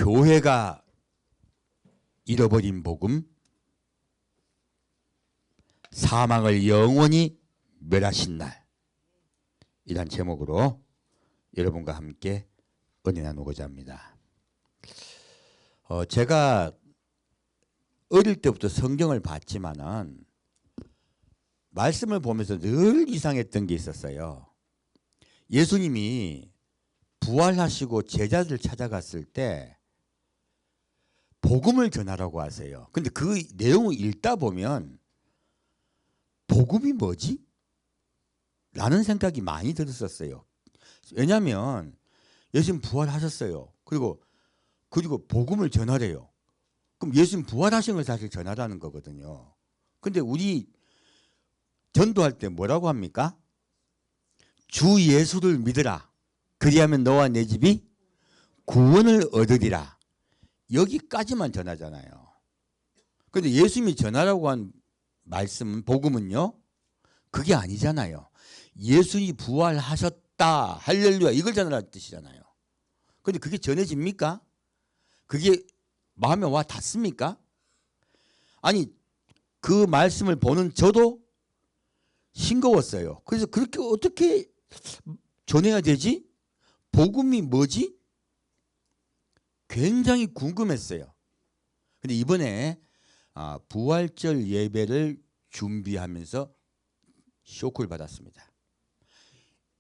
교회가 잃어버린 복음, 사망을 영원히 멸하신 날, 이란 제목으로 여러분과 함께 은혜 나누고자 합니다. 제가 어릴 때부터 성경을 봤지만은 말씀을 보면서 늘 이상했던 게 있었어요. 예수님이 부활하시고 제자들 찾아갔을 때 복음을 전하라고 하세요. 근데 그 내용을 읽다 보면 복음이 뭐지? 라는 생각이 많이 들었었어요. 왜냐하면 예수님 부활하셨어요. 그리고 복음을 전하래요. 그럼 예수님 부활하신 걸 사실 전하라는 거거든요. 근데 우리 전도할 때 뭐라고 합니까? 주 예수를 믿으라. 그리하면 너와 내 집이 구원을 얻으리라. 여기까지만 전하잖아요. 그런데 예수님이 전하라고 한 말씀은, 복음은요, 그게 아니잖아요. 예수님이 부활하셨다, 할렐루야, 이걸 전하라는 뜻이잖아요. 그런데 그게 전해집니까? 그게 마음에 와 닿습니까? 아니, 그 말씀을 보는 저도 싱거웠어요. 그래서 그렇게 어떻게 전해야 되지? 복음이 뭐지? 굉장히 궁금했어요. 근데 이번에 부활절 예배를 준비하면서 쇼크를 받았습니다.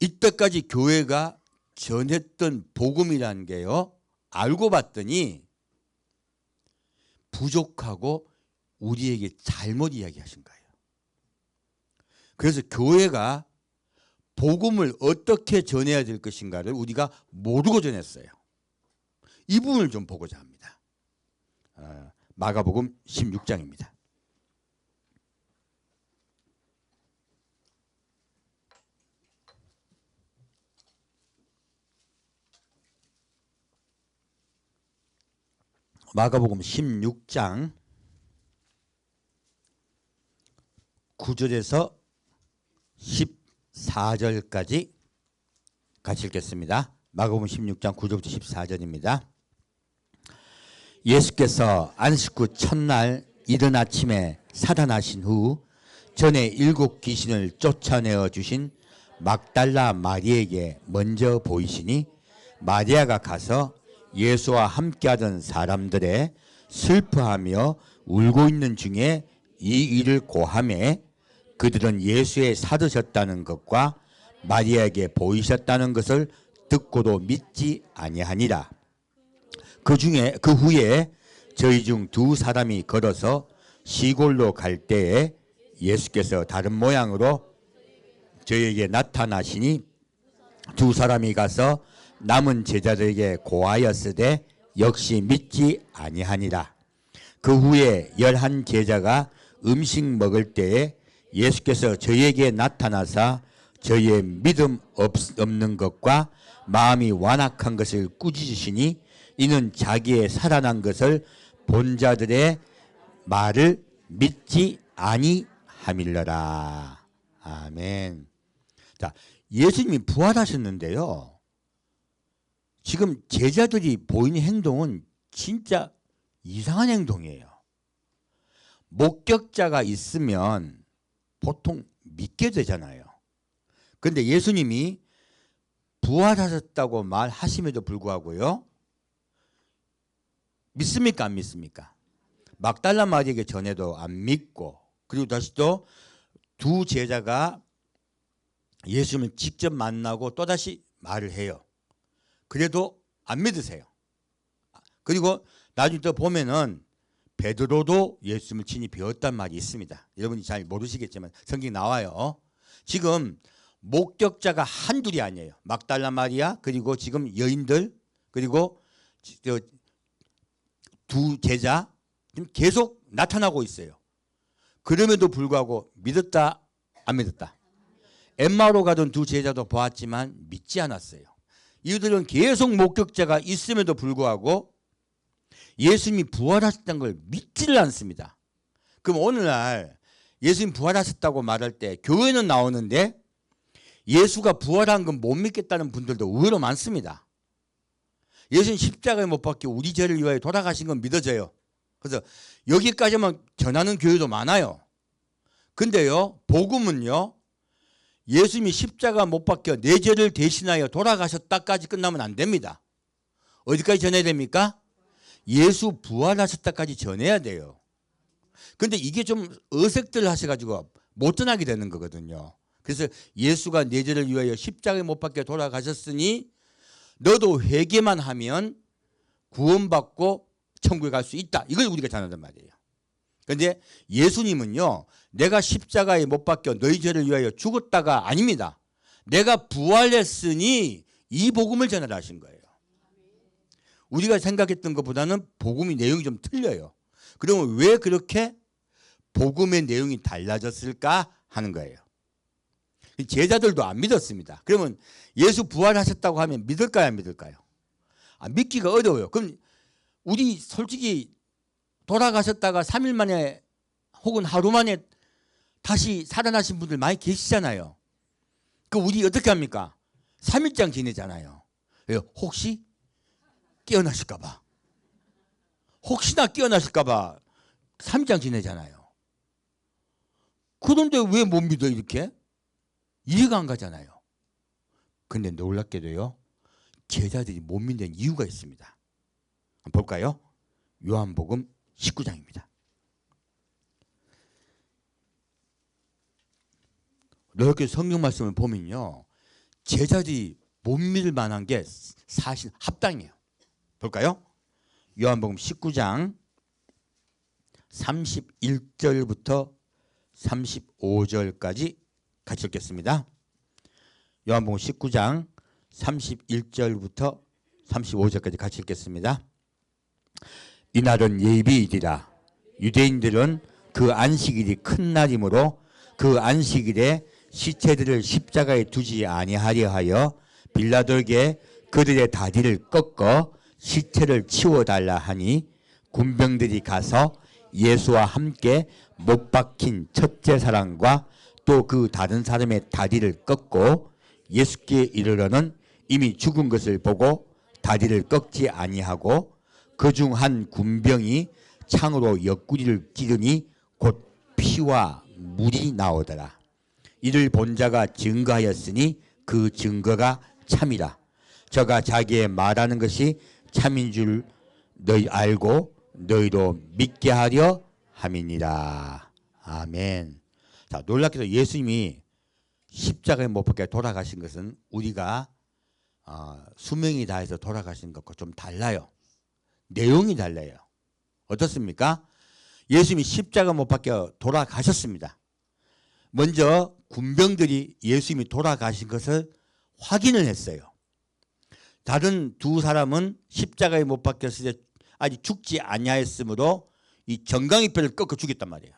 이때까지 교회가 전했던 복음이라는 게요, 알고 봤더니 부족하고 우리에게 잘못 이야기하신 거예요. 그래서 교회가 복음을 어떻게 전해야 될 것인가를 우리가 모르고 전했어요. 이 부분을 좀 보고자 합니다. 마가복음 16장입니다. 마가복음 16장 9절에서 14절까지 같이 읽겠습니다. 마가복음 16장 9절부터 14절입니다. 예수께서 안식 후 첫날 이른 아침에 사단하신 후 전에 7 귀신을 쫓아내어 주신 막달라 마리에게 먼저 보이시니 마리아가 가서 예수와 함께하던 사람들의 슬퍼하며 울고 있는 중에 이 일을 고하매 그들은 예수의 사드셨다는 것과 마리아에게 보이셨다는 것을 듣고도 믿지 아니하니라. 그 후에 저희 중 2 사람이 걸어서 시골로 갈 때에 예수께서 다른 모양으로 저에게 나타나시니 2 사람이 가서 남은 제자들에게 고하였으되 역시 믿지 아니하니라. 그 후에 11 제자가 음식 먹을 때에 예수께서 저희에게 나타나사 저희의 믿음 없는 것과 마음이 완악한 것을 꾸짖으시니 이는 자기의 살아난 것을 본 자들의 말을 믿지 아니함일러라. 아멘. 자, 예수님이 부활하셨는데요, 지금 제자들이 보이는 행동은 진짜 이상한 행동이에요. 목격자가 있으면 보통 믿게 되잖아요. 그런데 예수님이 부활하셨다고 말하심에도 불구하고요, 믿습니까? 안 믿습니까? 막달라 마리에게 전해도 안 믿고, 그리고 다시 또 2 제자가 예수님을 직접 만나고 또다시 말을 해요. 그래도 안 믿으세요. 그리고 나중에 또 보면은 베드로도 예수님을 친히 배웠단 말이 있습니다. 여러분이 잘 모르시겠지만 성경에 나와요. 지금 목격자가 한둘이 아니에요. 막달라 마리아, 그리고 지금 여인들, 그리고 2 제자 지금 계속 나타나고 있어요. 그럼에도 불구하고 믿었다, 안 믿었다? 엠마오로 가던 2 제자도 보았지만 믿지 않았어요. 이들은 계속 목격자가 있음에도 불구하고 예수님이 부활하셨다는 걸 믿지를 않습니다. 그럼 오늘날 예수님 부활하셨다고 말할 때 교회는 나오는데 예수가 부활한 건 못 믿겠다는 분들도 의외로 많습니다. 예수님 십자가에 못 박혀 우리 죄를 위하여 돌아가신 건 믿어져요. 그래서 여기까지만 전하는 교회도 많아요. 근데요, 복음은요, 예수님이 십자가 못 박혀 내 죄를 대신하여 돌아가셨다까지 끝나면 안 됩니다. 어디까지 전해야 됩니까? 예수 부활하셨다까지 전해야 돼요. 근데 이게 좀 어색들 하셔가지고 못 전하게 되는 거거든요. 그래서 예수가 내 죄를 위하여 십자가에 못 박혀 돌아가셨으니 너도 회개만 하면 구원받고 천국에 갈 수 있다. 이걸 우리가 전한단 말이에요. 그런데 예수님은요, 내가 십자가에 못 박혀 너희 죄를 위하여 죽었다가 아닙니다. 내가 부활했으니 이 복음을 전하라 하신 거예요. 우리가 생각했던 것보다는 복음의 내용이 좀 틀려요. 그러면 왜 그렇게 복음의 내용이 달라졌을까 하는 거예요. 제자들도 안 믿었습니다. 그러면 예수 부활하셨다고 하면 믿을까요, 안 믿을까요? 믿기가 어려워요. 그럼 우리 솔직히 돌아가셨다가 3일 만에 혹은 하루 만에 다시 살아나신 분들 많이 계시잖아요. 그 우리 어떻게 합니까? 3일장 지내잖아요. 혹시 깨어나실까 봐. 혹시나 깨어나실까 봐 3일장 지내잖아요. 그런데 왜 못 믿어 이렇게? 이해가 안 가잖아요. 근데 놀랍게도요, 제자들이 못 믿는 이유가 있습니다. 한번 볼까요? 요한복음 19장입니다. 이렇게 성경 말씀을 보면요, 제자들이 못 믿을 만한 게 사실 합당해요. 볼까요? 요한복음 19장 31절부터 35절까지 같이 읽겠습니다. 요한복음 19장 31절부터 35절까지 같이 읽겠습니다. 이날은 예비일이라. 유대인들은 그 안식일이 큰 날이므로 그 안식일에 시체들을 십자가에 두지 아니하려 하여 빌라도에게 그들의 다리를 꺾어 시체를 치워달라 하니 군병들이 가서 예수와 함께 못 박힌 첫째 사람과 또 그 다른 사람의 다리를 꺾고 예수께 이르러는 이미 죽은 것을 보고 다리를 꺾지 아니하고 그중 한 군병이 창으로 옆구리를 찌르니 곧 피와 물이 나오더라. 이를 본 자가 증거하였으니 그 증거가 참이라. 저가 자기의 말하는 것이 참인 줄 너희 알고 너희도 믿게 하려 함이니라. 아멘. 자, 놀랍게도 예수님이 십자가에 못 박혀 돌아가신 것은 우리가 수명이 다해서 돌아가신 것과 좀 달라요. 내용이 달라요. 어떻습니까? 예수님이 십자가 못 박혀 돌아가셨습니다. 먼저 군병들이 예수님이 돌아가신 것을 확인을 했어요. 다른 두 사람은 십자가에 못 박혔을 때 아직 죽지 아니하였으므로 이 정강이뼈를 꺾어 죽였단 말이에요.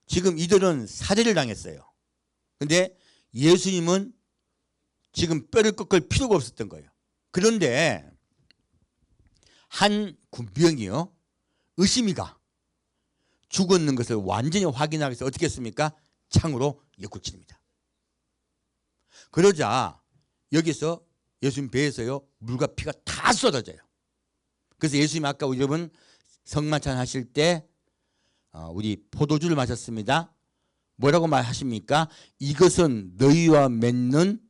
지금 이들은 살해를 당했어요. 근데 예수님은 지금 뼈를 꺾을 필요가 없었던 거예요. 그런데 한 군병이요, 의심이 가. 죽었는 것을 완전히 확인하기 위해서 어떻게 했습니까? 창으로 엿구칩니다. 그러자 여기서 예수님 배에서요, 물과 피가 다 쏟아져요. 그래서 예수님 아까 여러분 성만찬 하실 때 우리 포도주를 마셨습니다. 뭐라고 말하십니까? 이것은 너희와 맺는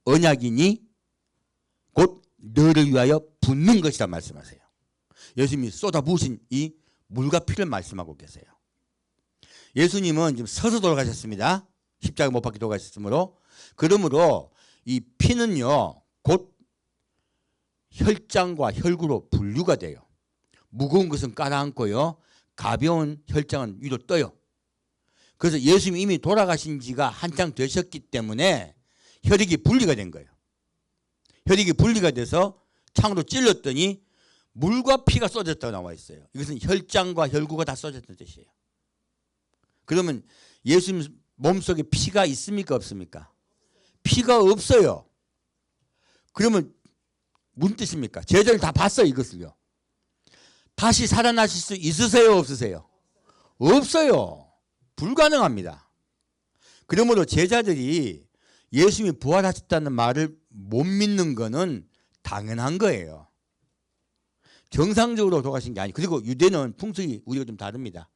언약이니 곧 너를 위하여 붓는 것이라 말씀하세요. 예수님이 쏟아부으신 이 물과 피를 말씀하고 계세요. 예수님은 지금 서서 돌아가셨습니다. 십자가 못 박혀 돌아가셨으므로. 그러므로 이 피는요, 곧 혈장과 혈구로 분류가 돼요. 무거운 것은 깔아앉고요, 가벼운 혈장은 위로 떠요. 그래서 예수님이 이미 돌아가신 지가 한창 되셨기 때문에 혈액이 분리가 된 거예요. 혈액이 분리가 돼서 창으로 찔렀더니 물과 피가 쏟아졌다고 나와 있어요. 이것은 혈장과 혈구가 다 쏟아졌다는 뜻이에요. 그러면 예수님 몸속에 피가 있습니까, 없습니까? 피가 없어요. 그러면 무슨 뜻입니까? 제자들 다 봤어요, 이것을요. 다시 살아나실 수 있으세요, 없으세요? 없어요. 불가능합니다. 그러므로 제자들이 예수님이 부활하셨다는 말을 못 믿는 것은 당연한 거예요. 정상적으로 돌아가신 게 아니고, 그리고 유대는 풍속이 우리가 좀 다릅니다.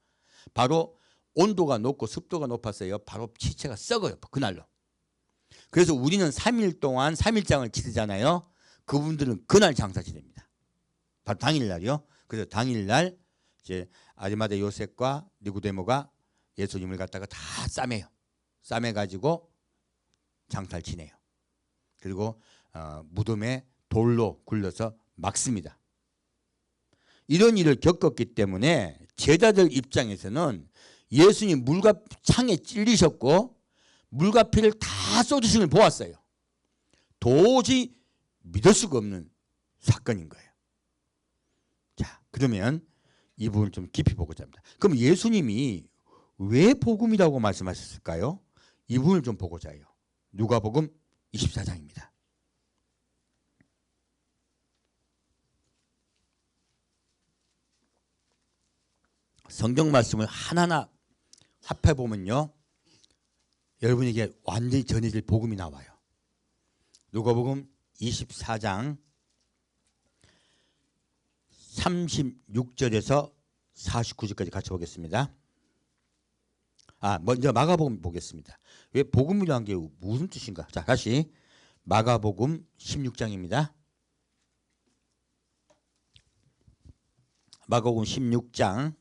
바로 온도가 높고 습도가 높았어요. 바로 시체가 썩어요. 그날로. 그래서 우리는 3일 동안 3일장을 지르잖아요. 그분들은 그날 장사 지냅니다. 바로 당일날이요. 그래서 당일날 이제 아리마대 요셉과 니고데모가 예수님을 갖다가 다 싸매요. 싸매가지고 장사를 지내요. 그리고 무덤에 돌로 굴려서 막습니다. 이런 일을 겪었기 때문에 제자들 입장에서는 예수님 물과 창에 찔리셨고 물과 피를 다 쏟으신 걸 보았어요. 도저히 믿을 수가 없는 사건인 거예요. 자, 그러면 이 부분을 좀 깊이 보고자 합니다. 그럼 예수님이 왜 복음이라고 말씀하셨을까요? 이 부분을 좀 보고자 해요. 누가복음 24장입니다. 성경 말씀을 하나하나 합해보면요, 여러분에게 완전히 전해질 복음이 나와요. 누가복음 24장 36절에서 49절까지 같이 보겠습니다. 먼저 마가복음 보겠습니다. 왜 복음이라는 게 무슨 뜻인가? 자, 다시 마가복음 16장입니다. 마가복음 16장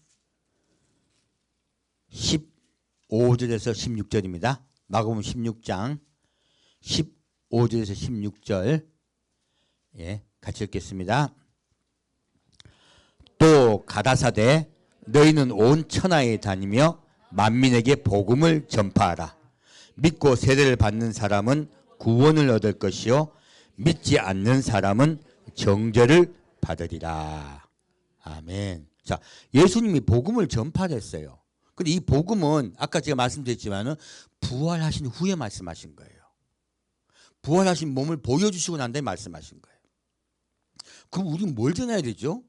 15절에서 16절입니다. 마가복음 16장 15절에서 16절, 예, 같이 읽겠습니다. 또 가라사대 너희는 온 천하에 다니며 만민에게 복음을 전파하라. 믿고 세례를 받는 사람은 구원을 얻을 것이요 믿지 않는 사람은 정죄를 받으리라. 아멘. 자, 예수님이 복음을 전파했어요. 근데 이 복음은 아까 제가 말씀드렸지만은 부활하신 후에 말씀하신 거예요. 부활하신 몸을 보여주시고 난 다음에 말씀하신 거예요. 그럼 우리는 뭘 전해야 되죠?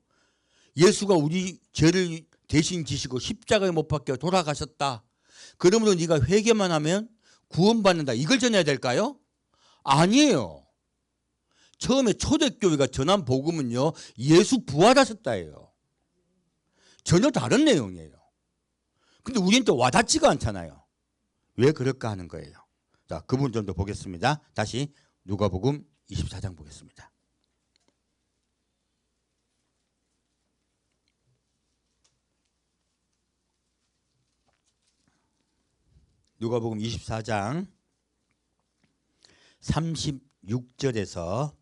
예수가 우리 죄를 대신 지시고 십자가에 못 박혀 돌아가셨다. 그러므로 네가 회개만 하면 구원받는다. 이걸 전해야 될까요? 아니에요. 처음에 초대교회가 전한 복음은요, 예수 부활하셨다예요. 전혀 다른 내용이에요. 근데 우리는 또 와닿지가 않잖아요. 왜 그럴까 하는 거예요. 자, 그 부분 좀 더 보겠습니다. 다시 누가복음 24장 보겠습니다. 누가복음 24장 36절에서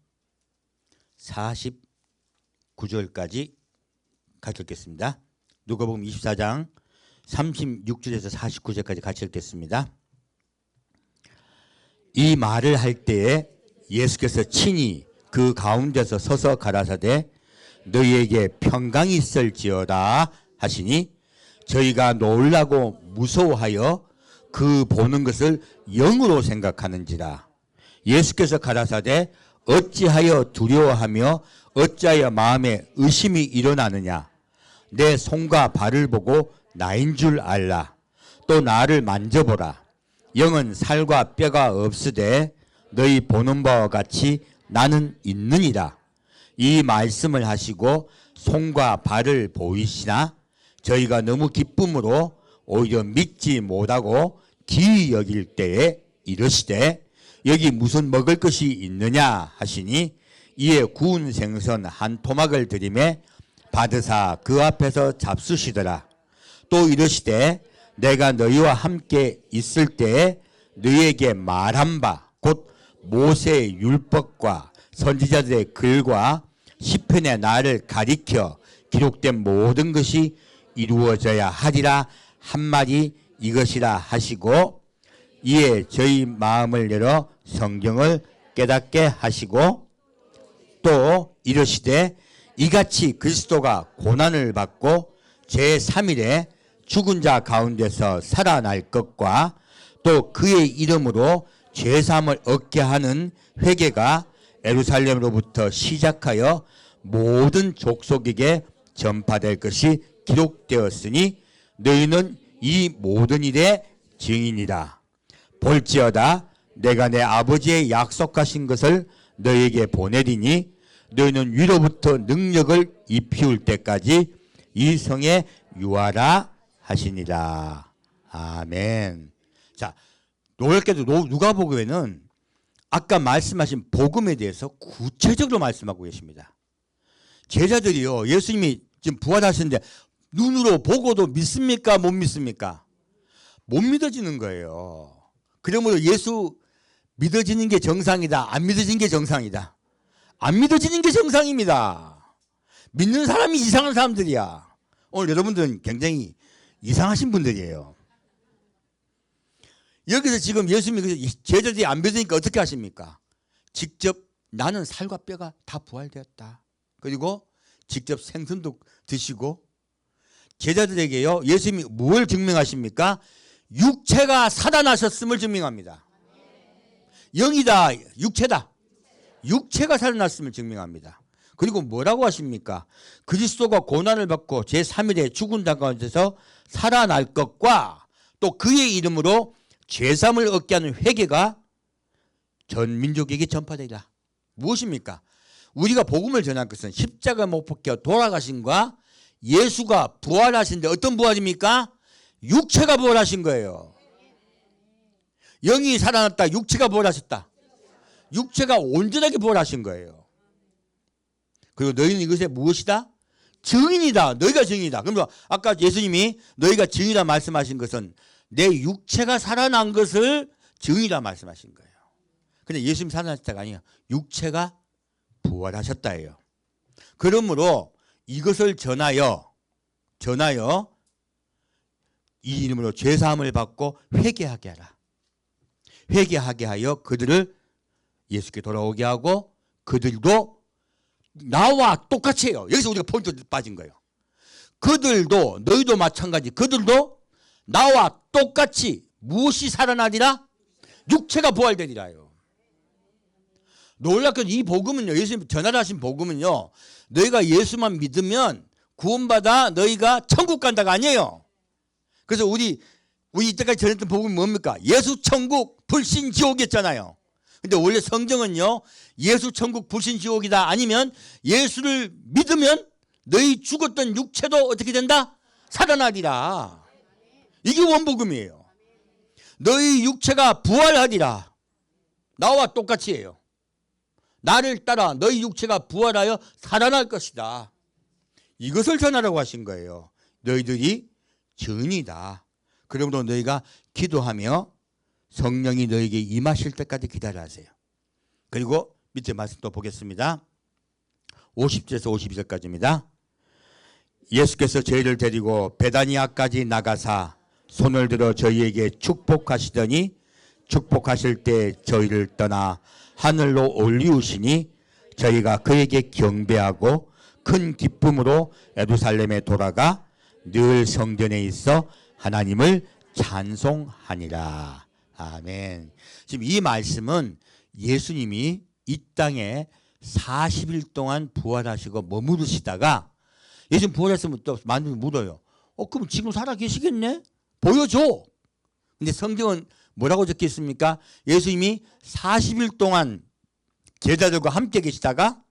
49절까지 같이 읽겠습니다. 누가복음 24장 36절에서 49절까지 같이 읽겠습니다. 이 말을 할 때에 예수께서 친히 그 가운데서 서서 가라사대 너희에게 평강이 있을지어다 하시니 저희가 놀라고 무서워하여 그 보는 것을 영으로 생각하는지라. 예수께서 가라사대 어찌하여 두려워하며 어찌하여 마음에 의심이 일어나느냐. 내 손과 발을 보고 나인 줄 알라. 또 나를 만져보라. 영은 살과 뼈가 없으되 너희 보는 바와 같이 나는 있느니라. 이 말씀을 하시고 손과 발을 보이시나 저희가 너무 기쁨으로 오히려 믿지 못하고 기이 여길 때에 이르시되 여기 무슨 먹을 것이 있느냐 하시니 이에 구운 생선 한 토막을 드리매 받으사 그 앞에서 잡수시더라. 또 이르시되 내가 너희와 함께 있을 때에 너희에게 말한 바 곧 모세의 율법과 선지자들의 글과 시편의 나를 가리켜 기록된 모든 것이 이루어져야 하리라 한마디 이것이라 하시고 이에 저희 마음을 열어 성경을 깨닫게 하시고 또 이르시되 이같이 그리스도가 고난을 받고 제3일에 죽은 자 가운데서 살아날 것과 또 그의 이름으로 죄사함을 얻게 하는 회개가 예루살렘으로부터 시작하여 모든 족속에게 전파될 것이 기록되었으니 너희는 이 모든 일의 증인이다. 볼지어다 내가 내 아버지의 약속하신 것을 너희에게 보내리니 너희는 위로부터 능력을 입히울 때까지 이 성에 유하라 하시니라. 아멘. 자, 놀랍게도 누가복음에는 아까 말씀하신 복음에 대해서 구체적으로 말씀하고 계십니다. 제자들이요, 예수님이 지금 부활하시는데 눈으로 보고도 믿습니까? 못 믿습니까? 못 믿어지는 거예요. 그러므로 예수 믿어지는 게 정상이다, 안 믿어지는 게 정상이다. 안 믿어지는 게 정상입니다. 믿는 사람이 이상한 사람들이야. 오늘 여러분들은 굉장히 이상하신 분들이에요. 여기서 지금 예수님이 제자들이 안 믿으니까 어떻게 하십니까? 직접 나는 살과 뼈가 다 부활되었다. 그리고 직접 생선도 드시고 제자들에게요, 예수님이 뭘 증명하십니까? 육체가 살아나셨음을 증명합니다. 영이다, 육체다. 육체가 살아났음을 증명합니다. 그리고 뭐라고 하십니까? 그리스도가 고난을 받고 제3일에 죽은 자 가운데서 살아날 것과 또 그의 이름으로 죄사함을 얻게 하는 회개가 전 민족에게 전파되리라. 무엇입니까? 우리가 복음을 전할 것은 십자가 못 박혀 돌아가신과 예수가 부활하신데 어떤 부활입니까? 육체가 부활하신 거예요. 영이 살아났다, 육체가 부활하셨다. 육체가 온전하게 부활하신 거예요. 그리고 너희는 이것에 무엇이다? 증인이다. 너희가 증인이다. 그러면 아까 예수님이 너희가 증인이라 말씀하신 것은 내 육체가 살아난 것을 증인이라 말씀하신 거예요. 근데 예수님 살아나셨다가 아니에요. 육체가 부활하셨다예요. 그러므로 이것을 전하여 이 이름으로 죄사함을 받고 회개하게 하라. 회개하게 하여 그들을 예수께 돌아오게 하고 그들도 나와 똑같이 해요. 여기서 우리가 포인트 빠진 거예요. 그들도 너희도 마찬가지. 그들도 나와 똑같이 무엇이 살아나리라? 육체가 부활되리라요. 놀랍게도 이 복음은요, 예수님 전하신 복음은요, 너희가 예수만 믿으면 구원받아 너희가 천국 간다가 아니에요. 그래서 우리 이때까지 전했던 복음이 뭡니까? 예수 천국 불신 지옥이었잖아요. 근데 원래 성경은요, 예수 천국 불신 지옥이다, 아니면 예수를 믿으면 너희 죽었던 육체도 어떻게 된다? 살아나리라. 이게 원복음이에요. 너희 육체가 부활하리라. 나와 똑같이 해요. 나를 따라 너희 육체가 부활하여 살아날 것이다. 이것을 전하라고 하신 거예요. 너희들이 증인이다. 그러므로 너희가 기도하며 성령이 너희에게 임하실 때까지 기다려 하세요. 그리고 밑에 말씀 또 보겠습니다. 50절에서 52절까지입니다. 예수께서 저희를 데리고 베다니아까지 나가사 손을 들어 저희에게 축복하시더니 축복하실 때 저희를 떠나 하늘로 올리우시니 저희가 그에게 경배하고 큰 기쁨으로 예루살렘에 돌아가 늘 성전에 있어 하나님을 찬송하니라. 아멘. 지금 이 말씀은 예수님이 이 땅에 40일 동안 부활하시고 머무르시다가 예수님 부활했으면 또 많이 물어요. 그럼 지금 살아 계시겠네? 보여줘. 근데 성경은 뭐라고 적혀 있습니까? 예수님이 40일 동안 제자들과 함께 계시다가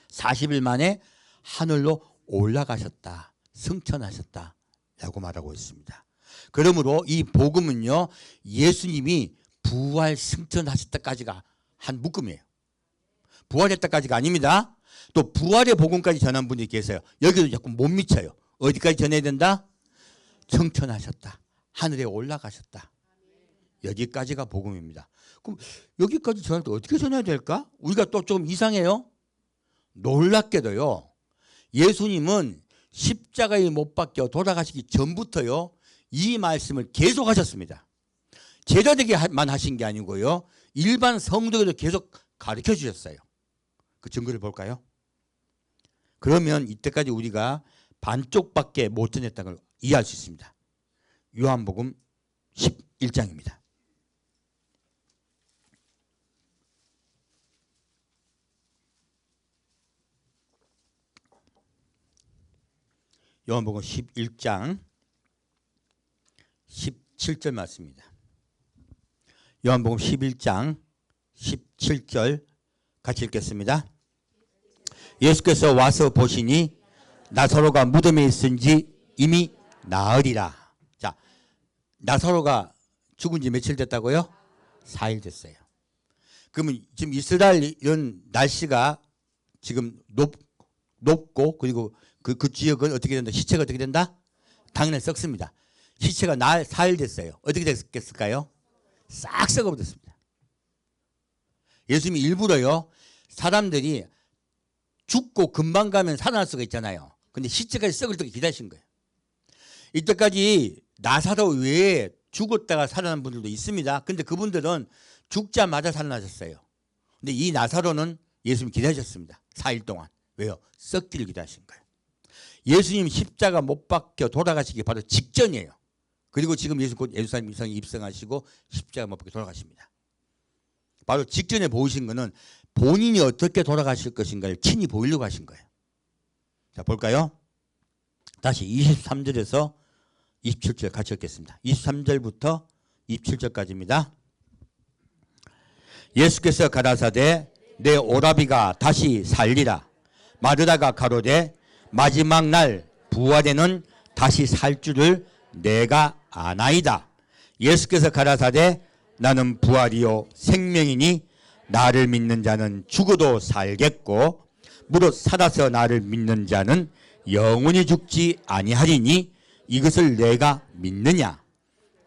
40일 만에 하늘로 올라가셨다. 승천하셨다. 라고 말하고 있습니다. 그러므로 이 복음은요, 예수님이 부활 승천하실 때까지가 한 묶음이에요. 부활할 때까지가 아닙니다. 또 부활의 복음까지 전한 분이 계세요. 여기도 자꾸 못 미쳐요. 어디까지 전해야 된다? 승천하셨다. 하늘에 올라가셨다. 여기까지가 복음입니다. 그럼 여기까지 전할 때 어떻게 전해야 될까? 우리가 또 좀 이상해요. 놀랍게도요, 예수님은 십자가에 못 박혀 돌아가시기 전부터요, 이 말씀을 계속 하셨습니다. 제자들에게만 하신 게 아니고요, 일반 성도들도 계속 가르쳐 주셨어요. 그 증거를 볼까요? 그러면 이때까지 우리가 반쪽밖에 못 전했다는 걸 이해할 수 있습니다. 요한복음 11장입니다. 요한복음 11장 17절 말씀입니다. 요한복음 11장 17절 같이 읽겠습니다. 예수께서 와서 보시니 나사로가 무덤에 있은지 이미 나으리라. 자, 나사로가 죽은 지 며칠 됐다고요? 4일 됐어요. 그러면 지금 이스라엘 이런 날씨가 지금 높고 그리고 그 지역은 어떻게 된다? 시체가 어떻게 된다? 당연히 썩습니다. 시체가 4일 됐어요. 어떻게 됐을까요? 싹 썩어버렸습니다. 예수님이 일부러요, 사람들이 죽고 금방 가면 살아날 수가 있잖아요. 근데 시체까지 썩을 때까지 기다리신 거예요. 이때까지 나사로 외에 죽었다가 살아난 분들도 있습니다. 근데 그분들은 죽자마자 살아나셨어요. 근데 이 나사로는 예수님이 기다리셨습니다. 4일 동안. 왜요? 썩기를 기다리신 거예요. 예수님 십자가 못 박혀 돌아가시기 바로 직전이에요. 그리고 지금 예수 곧 예루살렘 성에 입성하시고 십자가 못 박혀 돌아가십니다. 바로 직전에 보이신 거는 본인이 어떻게 돌아가실 것인가를 친히 보이려고 하신 거예요. 자, 볼까요? 다시 23절에서 27절 같이 읽겠습니다. 23절부터 27절까지입니다. 예수께서 가라사대 내 오라비가 다시 살리라. 마르다가 가로되 마지막 날 부활에는 다시 살 줄을 내가 아나이다. 예수께서 가라사대 나는 부활이요 생명이니 나를 믿는 자는 죽어도 살겠고 무릇 살아서 나를 믿는 자는 영원히 죽지 아니하리니 이것을 내가 믿느냐.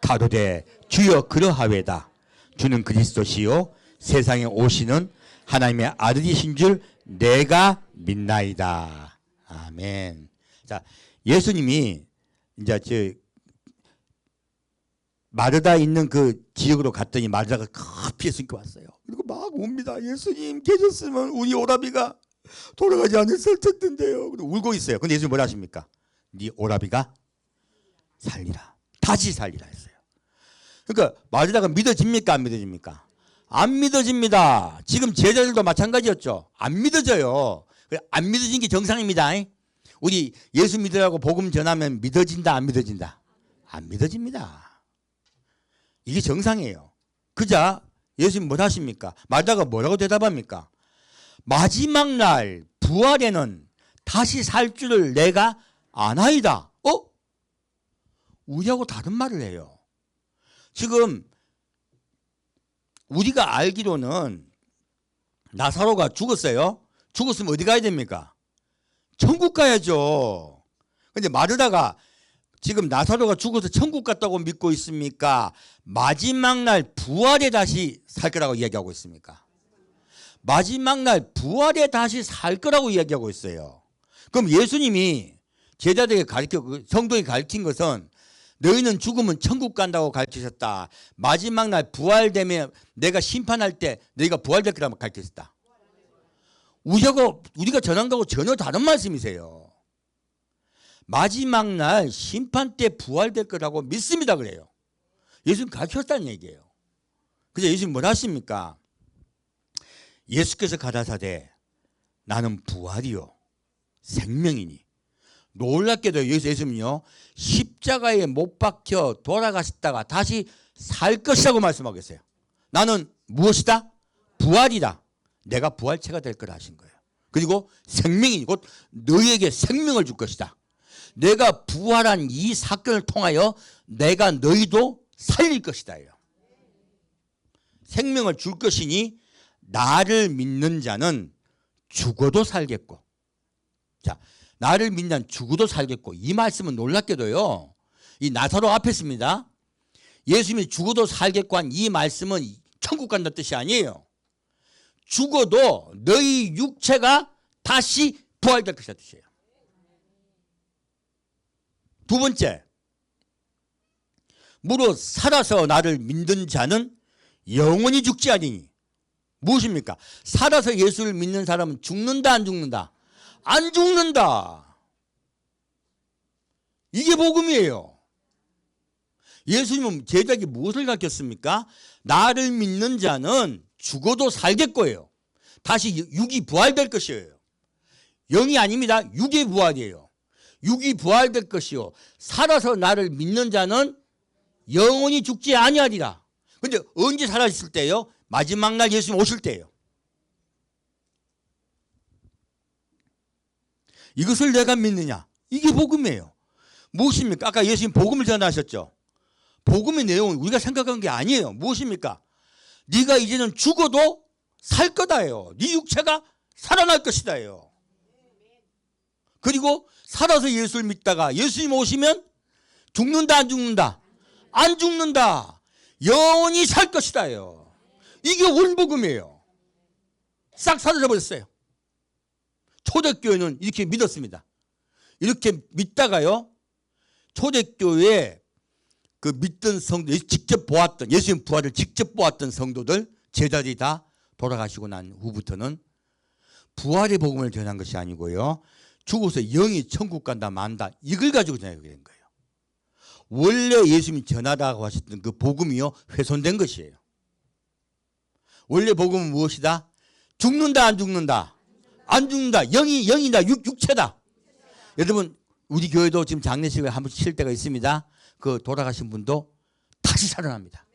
가로되 주여 그러하외다. 주는 그리스도시요 세상에 오시는 하나님의 아들이신 줄 내가 믿나이다. 아멘. 자, 예수님이 이제 마르다 있는 그 지역으로 갔더니 마르다가 급히 예수님께 왔어요. 그리고 막 옵니다. 예수님 계셨으면 우리 오라비가 돌아가지 않았을 텐데요. 울고 있어요. 근데 예수님 뭐라 하십니까? 네 오라비가 살리라. 다시 살리라 했어요. 그러니까 마르다가 믿어집니까? 안 믿어집니까? 안 믿어집니다. 지금 제자들도 마찬가지였죠. 안 믿어져요. 안 믿어진 게 정상입니다. 우리 예수 믿으라고 복음 전하면 믿어진다, 안 믿어진다? 안 믿어집니다. 이게 정상이에요. 그자 예수님 뭘 하십니까? 마르다가 뭐라고 대답합니까? 마지막 날 부활에는 다시 살 줄을 내가 아나이다. 우리하고 다른 말을 해요. 지금 우리가 알기로는 나사로가 죽었어요. 죽었으면 어디 가야 됩니까? 천국 가야죠. 근데 마르다가 지금 나사로가 죽어서 천국 갔다고 믿고 있습니까? 마지막 날 부활에 다시 살 거라고 이야기하고 있습니까? 마지막 날 부활에 다시 살 거라고 이야기하고 있어요. 그럼 예수님이 제자들에게 성도에게 가르친 것은 너희는 죽으면 천국 간다고 가르치셨다. 마지막 날 부활되면 내가 심판할 때 너희가 부활될 거라고 가르치셨다. 우리가 전한 거하고 전혀 다른 말씀이세요. 마지막 날 심판 때 부활될 거라고 믿습니다 그래요. 예수님 가르쳤다는 얘기예요. 그래서 예수님 뭘 하십니까? 예수께서 가라사대 나는 부활이요 생명이니. 놀랍게도 예수님은요 십자가에 못 박혀 돌아가셨다가 다시 살 것이라고 말씀하고 있어요. 나는 무엇이다? 부활이다. 내가 부활체가 될 거라 하신 거예요. 그리고 생명이니 곧 너희에게 생명을 줄 것이다. 내가 부활한 이 사건을 통하여 내가 너희도 살릴 것이다. 생명을 줄 것이니 나를 믿는 자는 죽어도 살겠고. 자, 나를 믿는 자는 죽어도 살겠고. 이 말씀은 놀랍게도요. 이 나사로 앞에 있습니다. 예수님이 죽어도 살겠고 한 이 말씀은 천국 간다는 뜻이 아니에요. 죽어도 너희 육체가 다시 부활될 것이라는 뜻이에요. 두 번째, 무릇 살아서 나를 믿는 자는 영원히 죽지 아니니. 무엇입니까? 살아서 예수를 믿는 사람은 죽는다, 안 죽는다? 안 죽는다. 이게 복음이에요. 예수님은 제자에게 무엇을 가르쳤습니까? 나를 믿는 자는 죽어도 살겠고요. 다시 육이 부활될 것이에요. 영이 아닙니다. 육의 부활이에요. 육이 부활될 것이요. 살아서 나를 믿는 자는 영원히 죽지 아니하리라. 근데 언제 살아있을 때요? 마지막 날 예수님 오실 때예요. 이것을 내가 믿느냐? 이게 복음이에요. 무엇입니까? 아까 예수님 복음을 전하셨죠. 복음의 내용은 우리가 생각한 게 아니에요. 무엇입니까? 네가 이제는 죽어도 살 거다예요. 네 육체가 살아날 것이다예요. 그리고 살아서 예수를 믿다가 예수님 오시면 죽는다 안 죽는다? 안 죽는다. 영원히 살 것이다예요. 이게 원복음이에요. 싹 사라져 버렸어요. 초대교회는 이렇게 믿었습니다. 이렇게 믿다가요, 초대교회에 그 믿던 성도, 직접 보았던, 예수님 부활을 직접 보았던 성도들, 제자들이 다 돌아가시고 난 후부터는 부활의 복음을 전한 것이 아니고요, 죽어서 영이 천국 간다 만다, 이걸 가지고 전하게 된 거예요. 원래 예수님이 전하라고 하셨던 그 복음이요, 훼손된 것이에요. 원래 복음은 무엇이다? 죽는다 안 죽는다? 안 죽는다. 영이다. 육체다. 여러분, 우리 교회도 지금 장례식을 한 번씩 칠 때가 있습니다. 그 돌아가신 분도 다시 살아납니다.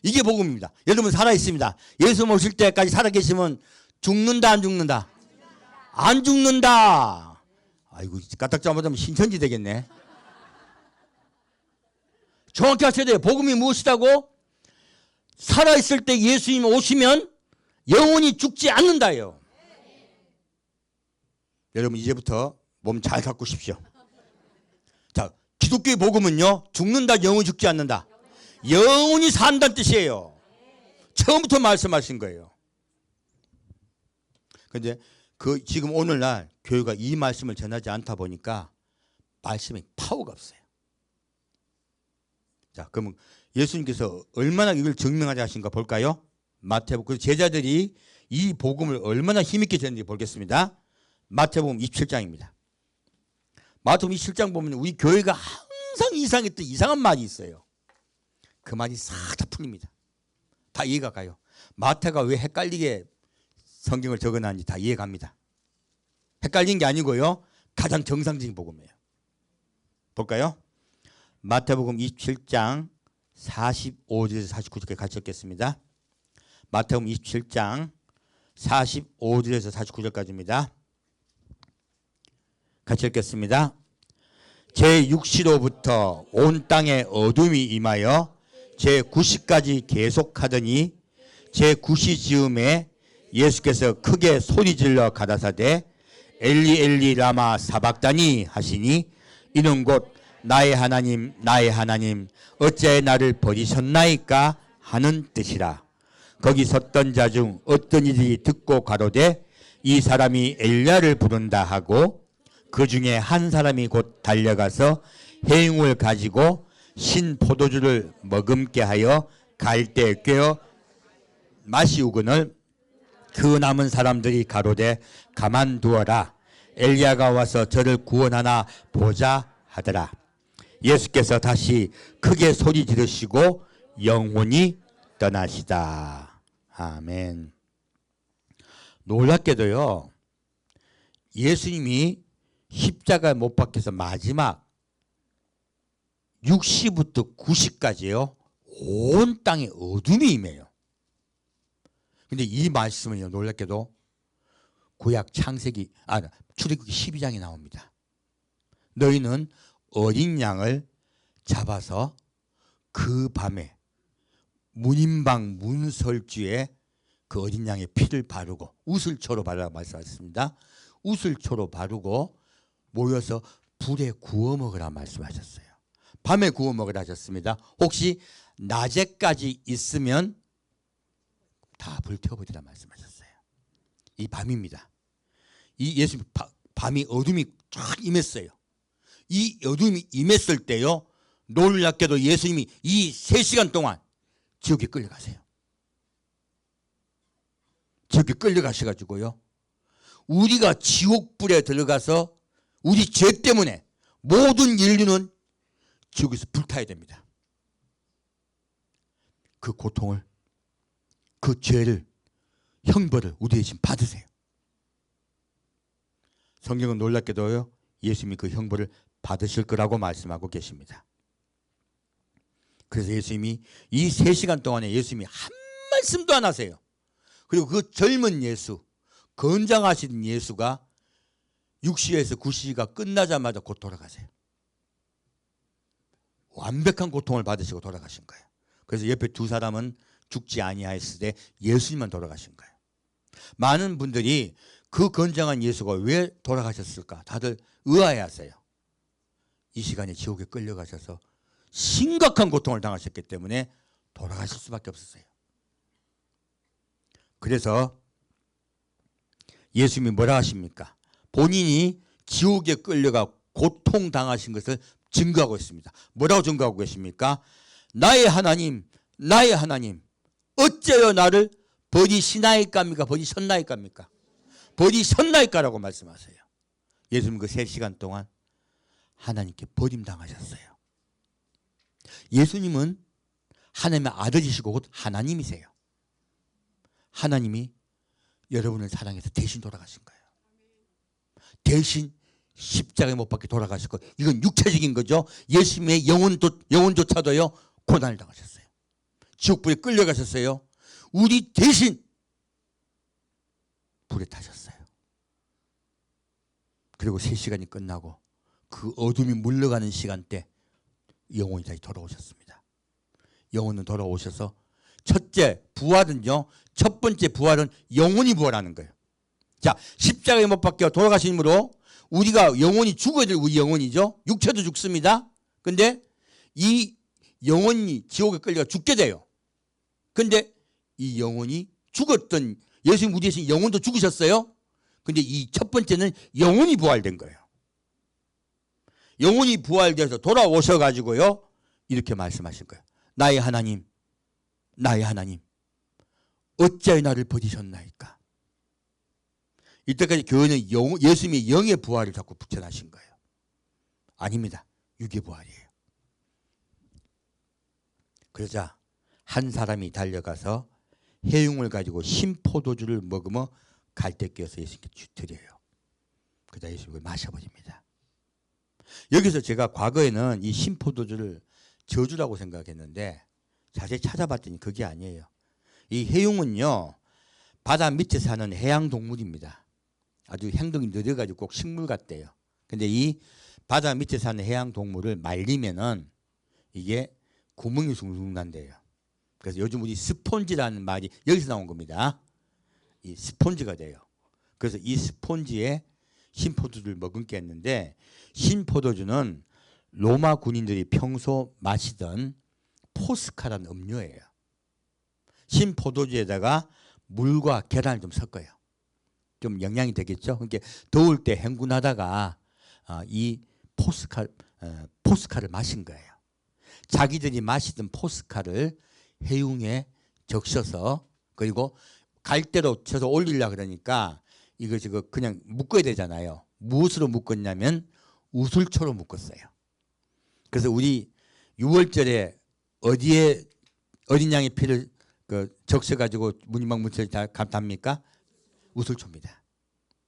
이게 복음입니다. 여러분 살아 있습니다. 예수 오실 때까지 살아 계시면 죽는다 안 죽는다? 안 죽는다. 아이고, 까딱 잘못하면 신천지 되겠네. 정확히 하셔야 돼요. 복음이 무엇이다고? 살아 있을 때 예수님 오시면 영원히 죽지 않는다요. 여러분 이제부터 몸 잘 가꾸십시오. 자, 기독교의 복음은요, 죽는다, 영원히 죽지 않는다. 영원히 산다는 뜻이에요. 처음부터 말씀하신 거예요. 그런데 지금 오늘날 교회가 이 말씀을 전하지 않다 보니까 말씀에 파워가 없어요. 자, 그러면 예수님께서 얼마나 이걸 증명하자 하신가 볼까요? 마태복음, 제자들이 이 복음을 얼마나 힘있게 전했는지 보겠습니다. 마태복음 27장입니다. 마태복음 27장 보면 우리 교회가 항상 이상했던 이상한 말이 있어요. 그 말이 싹 다 풀립니다. 다 이해가 가요. 마태가 왜 헷갈리게 성경을 적어놨는지 다 이해갑니다. 헷갈린 게 아니고요, 가장 정상적인 복음이에요. 볼까요? 마태복음 27장 45절에서 49절까지 같이 읽겠습니다. 마태복음 27장 45절에서 49절까지입니다. 같이 읽겠습니다. 제6시로부터 온 땅에 어둠이 임하여 제9시까지 계속하더니 제9시 즈음에 예수께서 크게 소리질러 가라사대 엘리 엘리 라마 사박다니 하시니 이는 곧 나의 하나님 나의 하나님 어찌하여 나를 버리셨나이까 하는 뜻이라. 거기 섰던 자 중 어떤 이들이 듣고 가로되 이 사람이 엘리야를 부른다 하고 그 중에 한 사람이 곧 달려가서 해웅을 가지고 신 포도주를 머금게 하여 갈대에 꿰어 마시우거늘 그 남은 사람들이 가로되 가만두어라 엘리야가 와서 저를 구원하나 보자 하더라. 예수께서 다시 크게 소리 지르시고 영혼이 떠나시다. 아멘. 놀랍게도요, 예수님이 십자가에 못 박혀서 마지막 6시부터 9시까지요 온 땅에 어둠이 임해요. 근데 이 말씀은요, 놀랍게도 구약 출애굽기 12장에 나옵니다. 너희는 어린 양을 잡아서 그 밤에 문인방 문설주에 그 어린 양의 피를 바르고 우슬초로 바르라고 말씀하셨습니다. 우슬초로 바르고 모여서 불에 구워 먹으라 말씀하셨어요. 밤에 구워 먹으라 하셨습니다. 혹시 낮에까지 있으면 다 불태워버리라 말씀하셨어요. 이 밤입니다. 이 예수 밤이 어둠이 쫙 임했어요. 이 어둠이 임했을 때요, 놀랍게도 예수님이 이 3시간 동안 지옥에 끌려가세요. 지옥에 끌려가셔가지고요, 우리가 지옥불에 들어가서 우리 죄 때문에 모든 인류는 지옥에서 불타야 됩니다. 그 고통을, 그 죄를, 형벌을 우리 대신 받으세요. 성경은 놀랍게도요, 예수님이 그 형벌을 받으실 거라고 말씀하고 계십니다. 그래서 예수님이 이 3시간 동안에 예수님이 한 말씀도 안 하세요. 그리고 그 젊은 예수, 건장하신 예수가 6시에서 9시가 끝나자마자 곧 돌아가세요. 완벽한 고통을 받으시고 돌아가신 거예요. 그래서 옆에 두 사람은 죽지 아니하였으되 예수님만 돌아가신 거예요. 많은 분들이 그 건장한 예수가 왜 돌아가셨을까? 다들 의아해하세요. 이 시간에 지옥에 끌려가셔서 심각한 고통을 당하셨기 때문에 돌아가실 수밖에 없었어요. 그래서 예수님이 뭐라 하십니까? 본인이 지옥에 끌려가 고통당하신 것을 증거하고 있습니다. 뭐라고 증거하고 계십니까? 나의 하나님, 나의 하나님, 어째요 나를 버리시나이까입니까? 버리셨나이까입니까? 버리셨나이까라고 말씀하세요. 예수님 그 3시간 동안 하나님께 버림당하셨어요. 예수님은 하나님의 아들이시고 곧 하나님이세요. 하나님이 여러분을 사랑해서 대신 돌아가신 거예요. 대신 십자가에 못 박혀 돌아가셨고, 이건 육체적인 거죠. 예수님의 영혼조차도요 고난을 당하셨어요. 지옥불에 끌려가셨어요. 우리 대신 불에 타셨어요. 그리고 3시간이 끝나고 그 어둠이 물러가는 시간대 영혼이 다시 돌아오셨습니다. 영혼은 돌아오셔서 첫째 부활은요, 첫 번째 부활은 영혼이 부활하는 거예요. 자, 십자가에 못 박혀 돌아가심으로 우리가 영혼이 죽어야 될 우리 영혼이죠. 육체도 죽습니다. 근데 이 영혼이 지옥에 끌려가 죽게 돼요. 근데 이 영혼이 죽었던, 예수님 우리 대신 영혼도 죽으셨어요. 근데 이 첫 번째는 영혼이 부활된 거예요. 영혼이 부활돼서 돌아오셔가지고요 이렇게 말씀하신 거예요. 나의 하나님, 나의 하나님, 어찌하여 나를 버리셨나이까. 이때까지 교회는 예수님의 영의 부활을 자꾸 붙여나신 거예요. 아닙니다. 육의 부활이에요. 그러자 한 사람이 달려가서 해흉을 가지고 신포도주를 먹으며 갈대 끼워서 예수님께 드려요. 그러자 예수님이 마셔버립니다. 여기서 제가 과거에는 이 신포도주를 저주라고 생각했는데 자세히 찾아봤더니 그게 아니에요. 이 해흉은요 바다 밑에 사는 해양동물입니다. 아주 행동이 느려가지고 꼭 식물 같대요. 근데 이 바다 밑에 사는 해양동물을 말리면은 이게 구멍이 숭숭 난대요. 그래서 요즘 우리 스폰지라는 말이 여기서 나온 겁니다. 이 스폰지가 돼요. 그래서 이 스폰지에 신포도주를 머금게 했는데, 신포도주는 로마 군인들이 평소 마시던 포스카라는 음료예요. 신포도주에다가 물과 계란을 좀 섞어요. 좀 영양이 되겠죠. 그러니까 더울 때 행군하다가 이 포스카를 마신 거예요. 자기들이 마시던 포스카를 해흉에 적셔서, 그리고 갈대로 쳐서 올리려고 그러니까 이거 그냥 묶어야 되잖아요. 무엇으로 묶었냐면 우슬초로 묶었어요. 그래서 우리 6월절에 어디에 어린 양의 피를 적셔가지고 무늬막 문체를 다 감답니까? 우슬초입니다.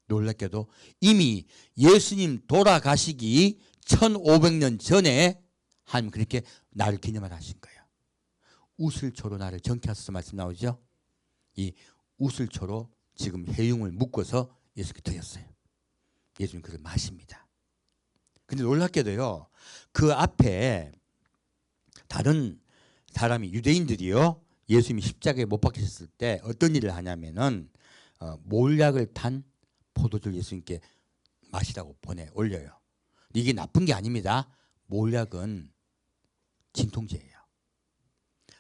놀랍게도 이미 예수님 돌아가시기 1500년 전에 하나님 그렇게 나를 기념하라 하신 거예요. 우슬초로 나를 정케하소서 말씀 나오죠. 이 우슬초로 지금 해흉을 묶어서 예수께 드렸어요. 예수님 그걸 마십니다. 근데 놀랍게도요, 그 앞에 다른 사람이, 유대인들이요, 예수님이 십자가에 못 박히셨을 때 어떤 일을 하냐면은 몰약을 탄 포도주를 예수님께 마시라고 올려요. 이게 나쁜 게 아닙니다. 몰약은 진통제예요.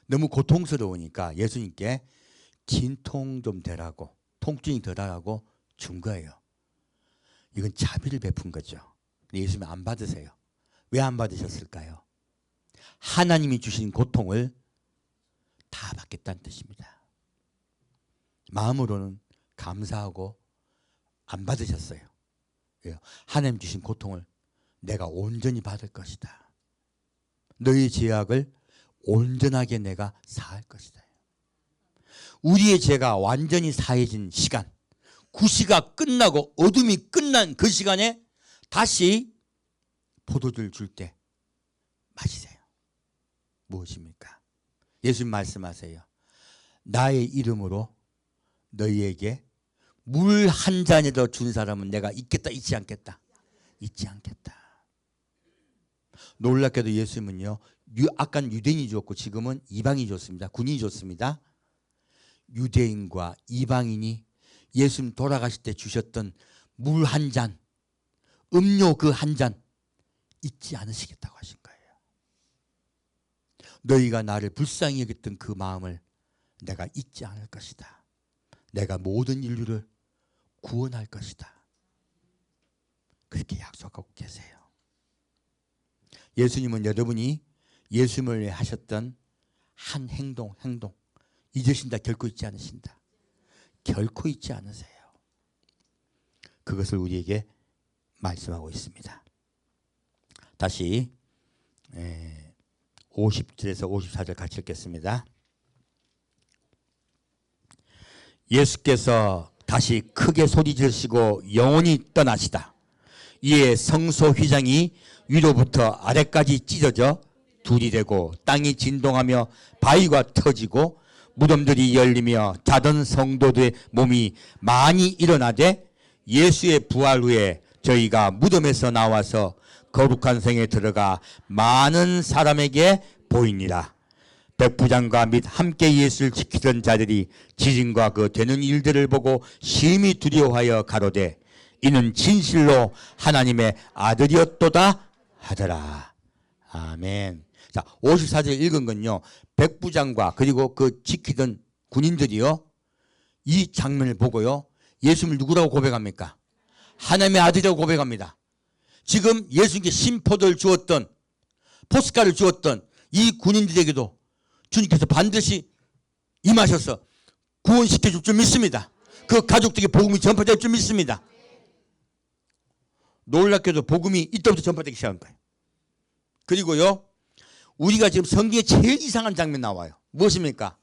너무 고통스러우니까 예수님께 진통 좀 덜하고 통증이 덜하라고 준 거예요. 이건 자비를 베푼 거죠. 예수님이 안 받으세요. 왜 안 받으셨을까요? 하나님이 주신 고통을 다 받겠다는 뜻입니다. 마음으로는 감사하고 안 받으셨어요. 왜요? 하나님 주신 고통을 내가 온전히 받을 것이다. 너희 죄악을 온전하게 내가 사할 것이다. 우리의 죄가 완전히 사해진 시간, 구시가 끝나고 어둠이 끝난 그 시간에 다시 포도주를 줄 때 마시세요. 무엇입니까? 예수님 말씀하세요. 나의 이름으로 너희에게 물 한 잔이라도 준 사람은 내가 잊겠다, 잊지 않겠다. 잊지 않겠다. 놀랍게도 예수님은요, 아까는 유대인이 줬고 지금은 이방인이 줬습니다. 군인이 줬습니다. 유대인과 이방인이 예수님 돌아가실 때 주셨던 물 한 잔, 음료 그 한 잔 잊지 않으시겠다고 하신 거예요. 너희가 나를 불쌍히 여겼던 그 마음을 내가 잊지 않을 것이다. 내가 모든 인류를 구원할 것이다. 그렇게 약속하고 계세요. 예수님은 여러분이 예수님을 위해 하셨던 한 행동 잊으신다 결코 잊지 않으신다. 결코 잊지 않으세요. 그것을 우리에게 말씀하고 있습니다. 다시 50절에서 54절 같이 읽겠습니다. 예수께서 다시 크게 소리 지르시고 영원히 떠나시다. 이에 성소 휘장이 위로부터 아래까지 찢어져 둘이 되고 땅이 진동하며 바위가 터지고 무덤들이 열리며 자던 성도들의 몸이 많이 일어나되 예수의 부활 후에 저희가 무덤에서 나와서 거룩한 성에 들어가 많은 사람에게 보이니라. 백부장과 및 함께 예수를 지키던 자들이 지진과 그 되는 일들을 보고 심히 두려워하여 가로되 이는 진실로 하나님의 아들이었도다 하더라. 아멘. 자, 54절 읽은 건요, 백부장과 그리고 그 지키던 군인들이요, 이 장면을 보고요, 예수님을 누구라고 고백합니까? 하나님의 아들이라고 고백합니다. 지금 예수님께 심포도를 주었던, 포스카를 주었던 이 군인들에게도 주님께서 반드시 임하셔서 구원시켜 줄 줄 믿습니다. 그 가족들에게 복음이 전파될 줄 믿습니다. 놀랍게도 복음이 이때부터 전파되기 시작한 거예요. 그리고요, 우리가 지금 성경에 제일 이상한 장면 나와요. 무엇입니까?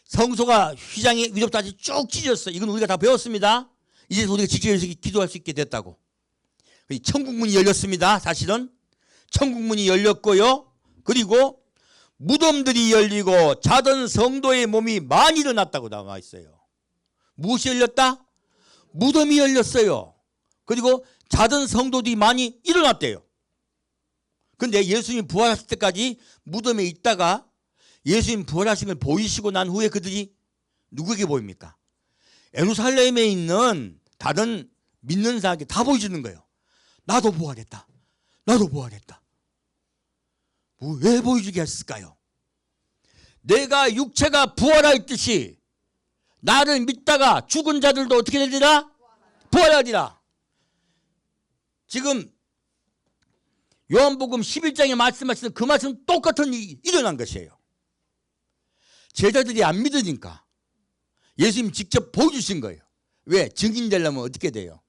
성소가 휘장이 위로부터 아주 쭉 찢어졌어요. 이건 우리가 다 배웠습니다. 이제 우리가 직접 기도할 수 있게 됐다고. 천국문이 열렸습니다. 사실은 천국문이 열렸고요. 그리고 무덤들이 열리고 자던 성도의 몸이 많이 일어났다고 나와 있어요. 무엇이 열렸다? 무덤이 열렸어요. 그리고 자던 성도들이 많이 일어났대요. 그런데 예수님 부활하실 때까지 무덤에 있다가 예수님 부활하신 걸 보이시고 난 후에 그들이 누구에게 보입니까? 예루살렘에 있는 다른 믿는 사람에게 다 보여주는 거예요. 나도 부활했다. 나도 부활했다. 왜 보여주게 했을까요? 내가 육체가 부활하였듯이 나를 믿다가 죽은 자들도 어떻게 되리라? 부활하리라. 지금 요한복음 11장에 말씀하시는 그 말씀 똑같은 일이 일어난 것이에요. 제자들이 안 믿으니까 예수님이 직접 보여주신 거예요. 왜? 증인 되려면 어떻게 돼요?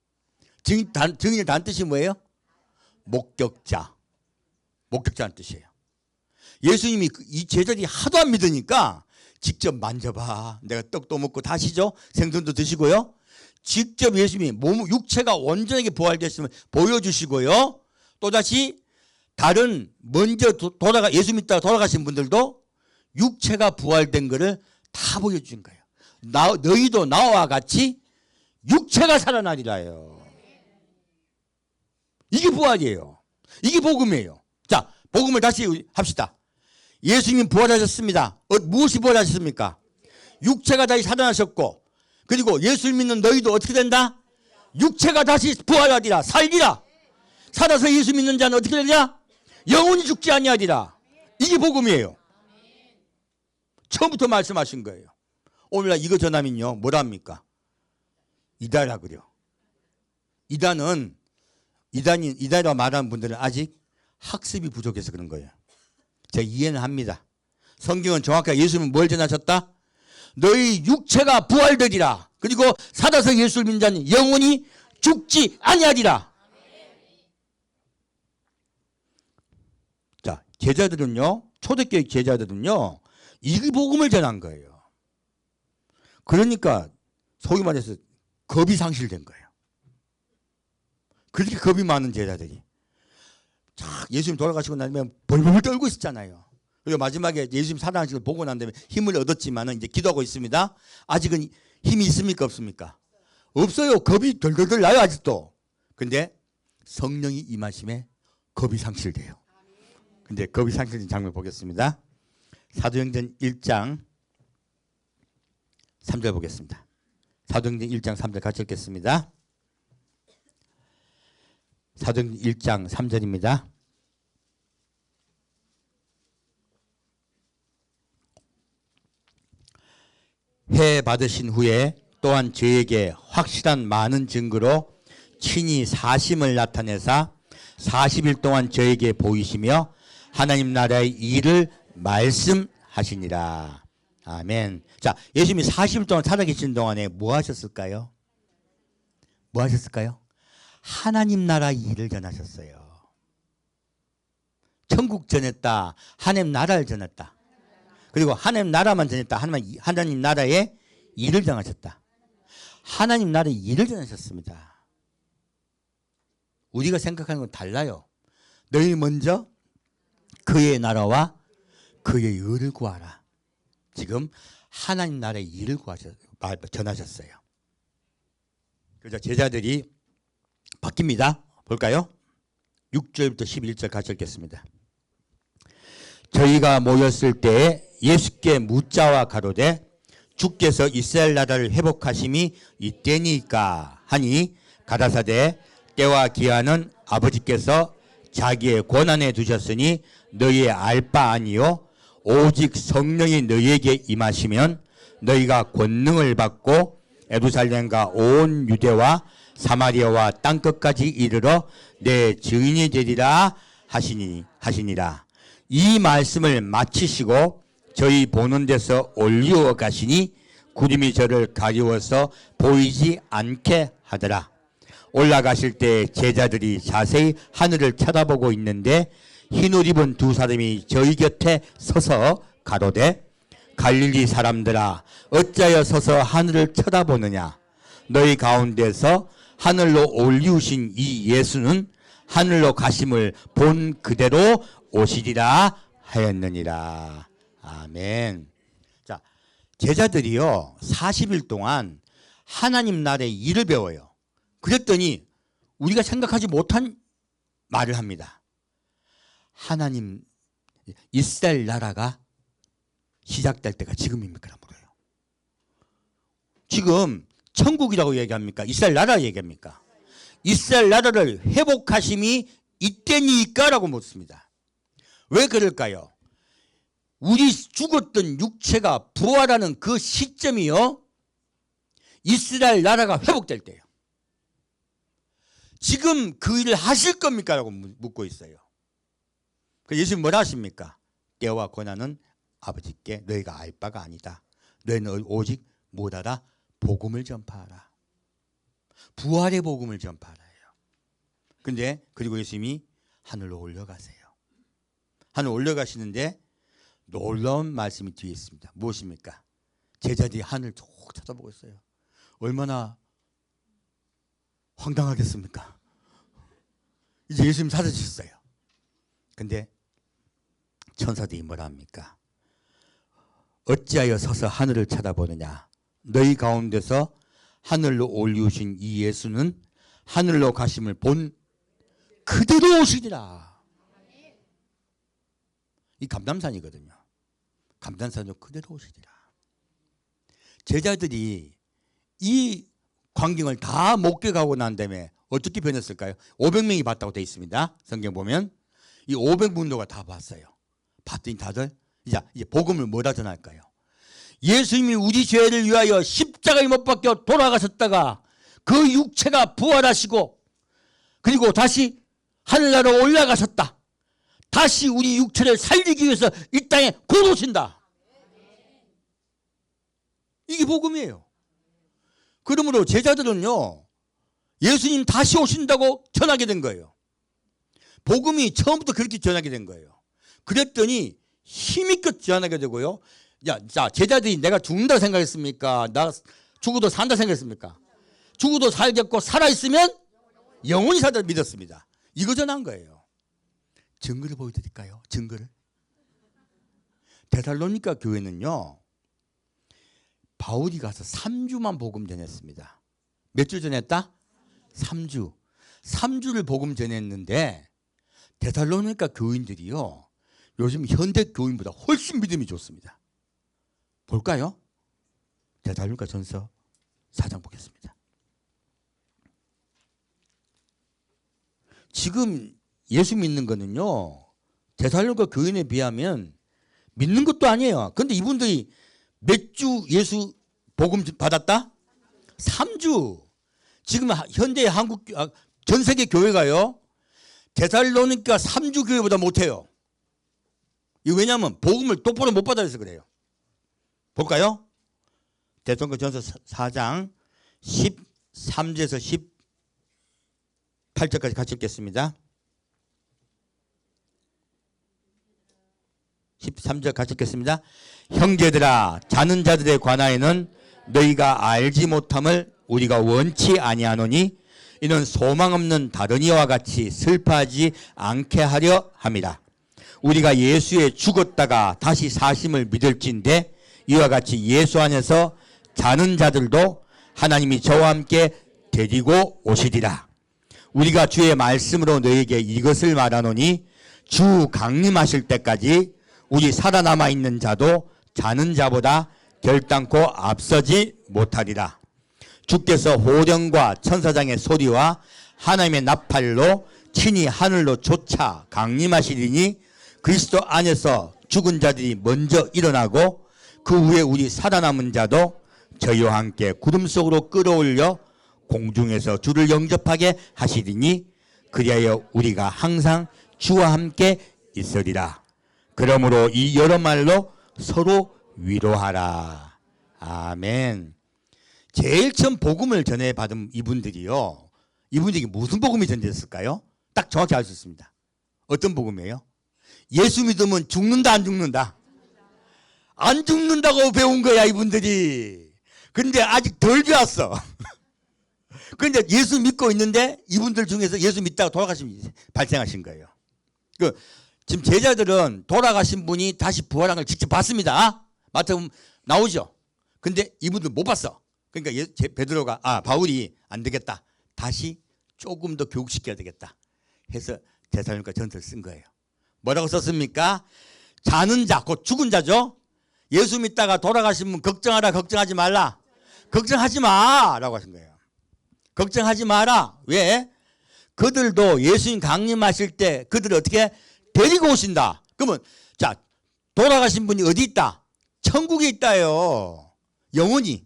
증인의 단 뜻이 뭐예요? 목격자. 목격자는 뜻이에요. 예수님이 이 제자들이 하도 안 믿으니까 직접 만져봐. 내가 떡도 먹고 다시죠. 생선도 드시고요. 직접 예수님이 육체가 온전하게 부활됐음을 보여주시고요. 또다시 다른 먼저 예수 믿다가 돌아가신 분들도 육체가 부활된 것을 다 보여준 거예요. 너희도 나와 같이 육체가 살아나리라요. 이게 부활이에요. 이게 복음이에요. 자, 복음을 다시 합시다. 예수님 부활하셨습니다. 무엇이 부활하셨습니까? 육체가 다시 살아나셨고, 그리고 예수를 믿는 너희도 어떻게 된다? 육체가 다시 부활하리라. 살리라. 살아서 예수 믿는 자는 어떻게 되냐? 영원히 죽지 아니하리라. 이게 복음이에요. 처음부터 말씀하신 거예요. 오늘날 이거 전하면요, 뭐라 합니까? 이다라 그래요. 이단이라 말하는 분들은 아직 학습이 부족해서 그런 거예요. 제가 이해는 합니다. 성경은 정확하게 예수님은 뭘 전하셨다? 너희 육체가 부활되리라. 그리고 살아서 예수를 믿는 자는 영원히 죽지 아니하리라. 자, 제자들은요, 초대교회 제자들은요, 이 복음을 전한 거예요. 그러니까 소위 말해서 겁이 상실된 거예요. 그렇게 겁이 많은 제자들이 예수님 돌아가시고 나면 벌벌 떨고 있었잖아요. 그리고 마지막에 예수님 살아나신 걸 보고 난 다음에 힘을 얻었지만 이제 기도하고 있습니다. 아직은 힘이 있습니까? 없습니까? 없어요. 겁이 덜덜덜 나요 아직도. 근데 성령이 임하심에 겁이 상실돼요. 근데 겁이 상실된 장면 보겠습니다. 사도행전 1장 3절 보겠습니다. 사도행전 1장 3절 같이 읽겠습니다. 사도행전 1장 3절입니다. 해 받으신 후에 또한 저에게 확실한 많은 증거로 친히 사심을 나타내사 40일 동안 저에게 보이시며 하나님 나라의 일을 말씀하시니라. 아멘. 자, 예수님이 40일 동안 살아계신 동안에 뭐 하셨을까요? 뭐 하셨을까요? 하나님 나라 일을 전하셨어요. 천국 전했다. 하나님 나라를 전했다. 그리고 하나님 나라만 전했다. 하나님 나라의 일을 전하셨다. 하나님 나라의 일을 전하셨습니다. 우리가 생각하는 건 달라요. 너희 먼저 그의 나라와 그의 의를 구하라. 지금 하나님 나라의 일을 전하셨어요. 그래서 제자들이 바뀝니다. 볼까요? 6절부터 11절 같이 읽겠습니다. 저희가 모였을 때에 예수께 묻자와 가로되 주께서 이스라엘 나라를 회복하심이 이때니까 하니 가라사대 때와 기한은 아버지께서 자기의 권한에 두셨으니 너희의 알 바 아니요 오직 성령이 너희에게 임하시면 너희가 권능을 받고 예루살렘과 온 유대와 사마리아와 땅끝까지 이르러 내 증인이 되리라 하시니라. 이 말씀을 마치시고 저희 보는 데서 올리어 가시니 구름이 저를 가리워서 보이지 않게 하더라. 올라가실 때 제자들이 자세히 하늘을 쳐다보고 있는데 흰옷 입은 두 사람이 저희 곁에 서서 가로되 갈릴리 사람들아 어찌하여 서서 하늘을 쳐다보느냐. 너희 가운데서 하늘로 올리우신 이 예수는 하늘로 가심을 본 그대로 오시리라 하였느니라. 아멘. 자, 제자들이요 40일 동안 하나님 나라의 일을 배워요. 그랬더니 우리가 생각하지 못한 말을 합니다. 하나님 이스라엘 나라가 시작될 때가 지금입니까? 물어요. 지금 천국이라고 얘기합니까? 이스라엘 나라 얘기합니까? 이스라엘 나라를 회복하심이 이때니까? 라고 묻습니다. 왜 그럴까요? 우리 죽었던 육체가 부활하는 그 시점이요 이스라엘 나라가 회복될 때예요. 지금 그 일을 하실 겁니까? 라고 묻고 있어요. 그래서 예수님 뭐라 하십니까? 때와 권한은 아버지께 너희가 알 바가 아니다. 너희는 오직 뭐하라? 복음을 전파하라. 부활의 복음을 전파하라. 근데 그리고 예수님이 하늘로 올라가세요. 하늘 올라가시는데 놀라운 말씀이 뒤에 있습니다. 무엇입니까? 제자들이 하늘 쭉 쳐다보고 있어요. 얼마나 황당하겠습니까? 이제 예수님 사라지셨어요. 근데 천사들이 뭐라 합니까? 어찌하여 서서 하늘을 쳐다보느냐. 너희 가운데서 하늘로 올리우신 이 예수는 하늘로 가심을 본 그대로 오시리라. 이 감람산이거든요. 감람산으로 그대로 오시리라. 제자들이 이 광경을 다 목격하고 난 다음에 어떻게 변했을까요? 500명이 봤다고 되어 있습니다. 성경 보면 이 500분도가 다 봤어요. 봤더니 다들 이제 복음을 뭐라 전할까요? 예수님이 우리 죄를 위하여 십자가에 못 박혀 돌아가셨다가 그 육체가 부활하시고 그리고 다시 하늘나라로 올라가셨다. 다시 우리 육체를 살리기 위해서 이 땅에 곧 오신다. 이게 복음이에요. 그러므로 제자들은요 예수님 다시 오신다고 전하게 된 거예요. 복음이 처음부터 그렇게 전하게 된 거예요. 그랬더니 힘있게 전하게 되고요. 자, 제자들이 내가 죽는다고 생각했습니까? 나 죽어도 산다 생각했습니까? 죽어도 살겠고 살아있으면 영원히 살다 믿었습니다. 이거 전한 거예요. 증거를 보여드릴까요? 증거를. 데살로니가 교회는요 바울이 가서 3주만 복음 전했습니다. 몇 주 전했다? 3주. 3주를 복음 전했는데 데살로니가 교인들이요. 요즘 현대 교인보다 훨씬 믿음이 좋습니다. 볼까요? 데살로니가 전서 4장 보겠습니다. 지금 예수 믿는 거는요. 데살로니가 교인에 비하면 믿는 것도 아니에요. 그런데 이분들이 몇 주 예수 복음 받았다? 3주. 지금 현대 한국 전 세계 교회가요. 데살로니가 3주 교회보다 못해요. 이 왜냐하면 복음을 똑바로 못 받아서 그래요. 볼까요? 데살로니가 전서 4장 13절에서 18절까지 같이 읽겠습니다. 13절 같이 읽겠습니다. 형제들아, 자는 자들에 관하여는 너희가 알지 못함을 우리가 원치 아니하노니 이는 소망 없는 다른 이와 같이 슬퍼하지 않게 하려 함이라. 우리가 예수에 죽었다가 다시 사심을 믿을진데 이와 같이 예수 안에서 자는 자들도 하나님이 저와 함께 데리고 오시리라. 우리가 주의 말씀으로 너희에게 이것을 말하노니 주 강림하실 때까지 우리 살아남아 있는 자도 자는 자보다 결단코 앞서지 못하리라. 주께서 호령과 천사장의 소리와 하나님의 나팔로 친히 하늘로 쫓아 강림하시리니 그리스도 안에서 죽은 자들이 먼저 일어나고 그 후에 우리 살아남은 자도 저희와 함께 구름 속으로 끌어올려 공중에서 주를 영접하게 하시리니 그리하여 우리가 항상 주와 함께 있으리라. 그러므로 이 여러 말로 서로 위로하라. 아멘. 제일 처음 복음을 전해받은 이분들이요. 이분들이 무슨 복음이 전해졌을까요? 딱 정확히 알 수 있습니다. 어떤 복음이에요? 예수 믿으면 죽는다 안 죽는다? 안 죽는다고 배운 거야 이분들이. 근데 아직 덜 배웠어. 그런데 예수 믿고 있는데 이분들 중에서 예수 믿다가 돌아가신 발생하신 거예요. 지금 제자들은 돌아가신 분이 다시 부활한 걸 직접 봤습니다. 마태복음 나오죠. 근데 이분들 못 봤어. 그러니까 베드로가 바울이 안 되겠다. 다시 조금 더 교육시켜야 되겠다. 해서 데살로니가 전서를 쓴 거예요. 뭐라고 썼습니까? 자는 자, 곧 죽은 자죠. 예수 믿다가 돌아가신 분 걱정하라, 걱정하지 말라. 걱정하지 마 라고 하신 거예요. 걱정하지 마라. 왜? 그들도 예수님 강림하실 때 그들을 어떻게 데리고 오신다. 그러면 자, 돌아가신 분이 어디 있다? 천국에 있다요. 영혼이.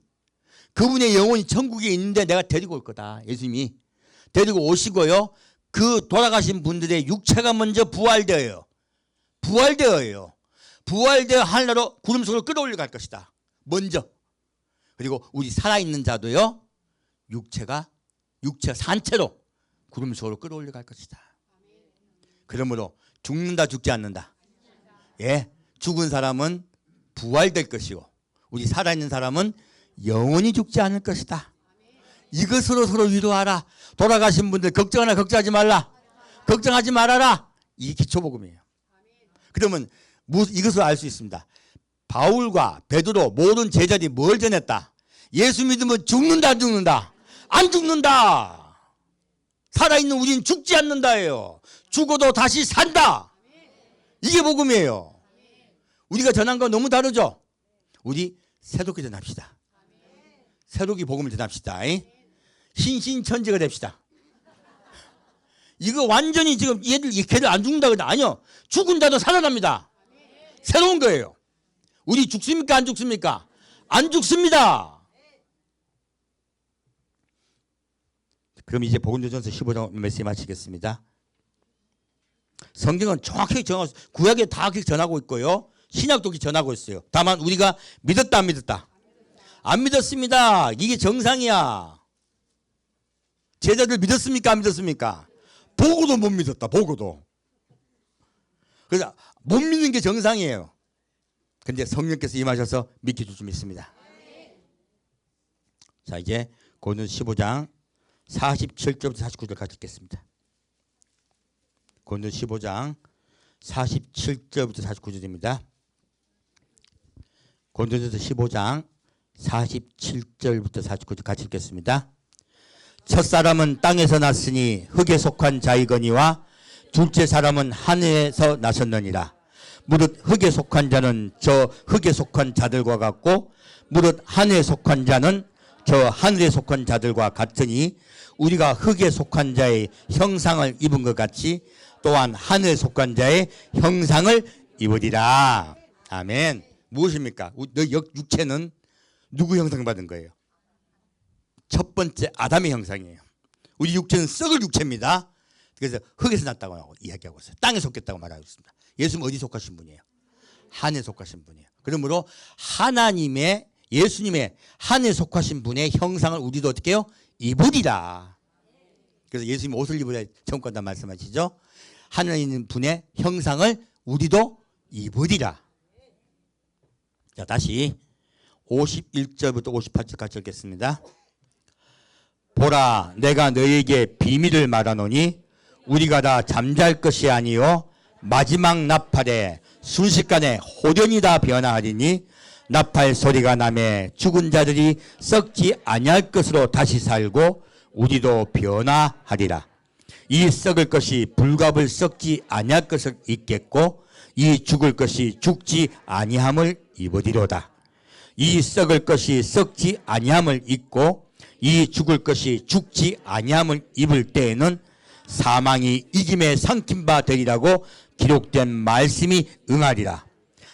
그분의 영혼이 천국에 있는데 내가 데리고 올 거다. 예수님이 데리고 오시고요. 그 돌아가신 분들의 육체가 먼저 부활되어요. 부활되어요. 부활되어 하늘나라로 구름 속으로 끌어올려 갈 것이다. 먼저. 그리고 우리 살아있는 자도요. 육체 산채로 구름 속으로 끌어올려 갈 것이다. 그러므로 죽는다 죽지 않는다. 예, 죽은 사람은 부활될 것이고 우리 살아있는 사람은 영원히 죽지 않을 것이다. 이것으로 서로 위로하라. 돌아가신 분들 걱정하나 걱정하지 말라. 걱정하지 말아라. 이게 기초복음이에요. 그러면 이것을 알 수 있습니다. 바울과 베드로 모든 제자들이 뭘 전했다? 예수 믿으면 죽는다 안 죽는다? 안 죽는다. 살아있는 우리는 죽지 않는다예요. 죽어도 다시 산다. 이게 복음이에요. 우리가 전한 건 너무 다르죠? 우리 새롭게 전합시다. 새롭게 복음을 전합시다. 신신천지가 됩시다. 이거 완전히 지금 걔들 안 죽는다 그러는데 아니요. 죽은 자도 살아납니다. 새로운 거예요. 우리 죽습니까 안 죽습니까? 안 죽습니다. 그럼 이제 복음전서 15장 말씀 마치겠습니다. 성경은 정확하게 전하고 구약에 다 그렇게 전하고 있고요. 신약도 그렇게 전하고 있어요. 다만 우리가 믿었다 안 믿었다? 안 믿었습니다. 이게 정상이야. 제자들 믿었습니까 안 믿었습니까? 보고도 못 믿었다. 보고도. 그래서 못 믿는 게 정상이에요. 근데 성령께서 임하셔서 믿게 줄 수 믿습니다. 자, 이제 고린도서 15장 47절부터 49절 같이 읽겠습니다. 고린도서 15장 47절부터 49절입니다. 고린도서 15장 47절부터 49절 같이 읽겠습니다. 첫사람은 땅에서 났으니 흙에 속한 자이거니와 둘째 사람은 하늘에서 나섰느니라. 무릇 흙에 속한 자는 저 흙에 속한 자들과 같고 무릇 하늘에 속한 자는 저 하늘에 속한 자들과 같으니 우리가 흙에 속한 자의 형상을 입은 것 같이 또한 하늘에 속한 자의 형상을 입으리라. 아멘. 무엇입니까? 너 육체는 누구 형상 받은 거예요? 첫 번째 아담의 형상이에요. 우리 육체는 썩을 육체입니다. 그래서 흙에서 났다고 이야기하고 있어요. 땅에 속했다고 말하고 있습니다. 예수는 어디 속하신 분이에요? 하늘에 속하신 분이에요. 그러므로 하나님의 예수님의 하늘에 속하신 분의 형상을 우리도 어떻게 해요? 입으리라. 그래서 예수님 옷을 입으라 전권다 말씀하시죠. 하늘에 있는 분의 형상을 우리도 입으리라. 자, 다시 51절부터 58절까지 읽겠습니다. 보라, 내가 너희에게 비밀을 말하노니 우리가 다 잠잘 것이 아니요 마지막 나팔에 순식간에 호련히 다 변화하리니 나팔 소리가 나매 죽은 자들이 썩지 아니할 것으로 다시 살고 우리도 변화하리라. 이 썩을 것이 불갑을 썩지 아니할 것을 입겠고 이 죽을 것이 죽지 아니함을 입으리로다. 이 썩을 것이 썩지 아니함을 입고 이 죽을 것이 죽지 아니함을 입을 때에는 사망이 이김에 삼킨 바 되리라고 기록된 말씀이 응하리라.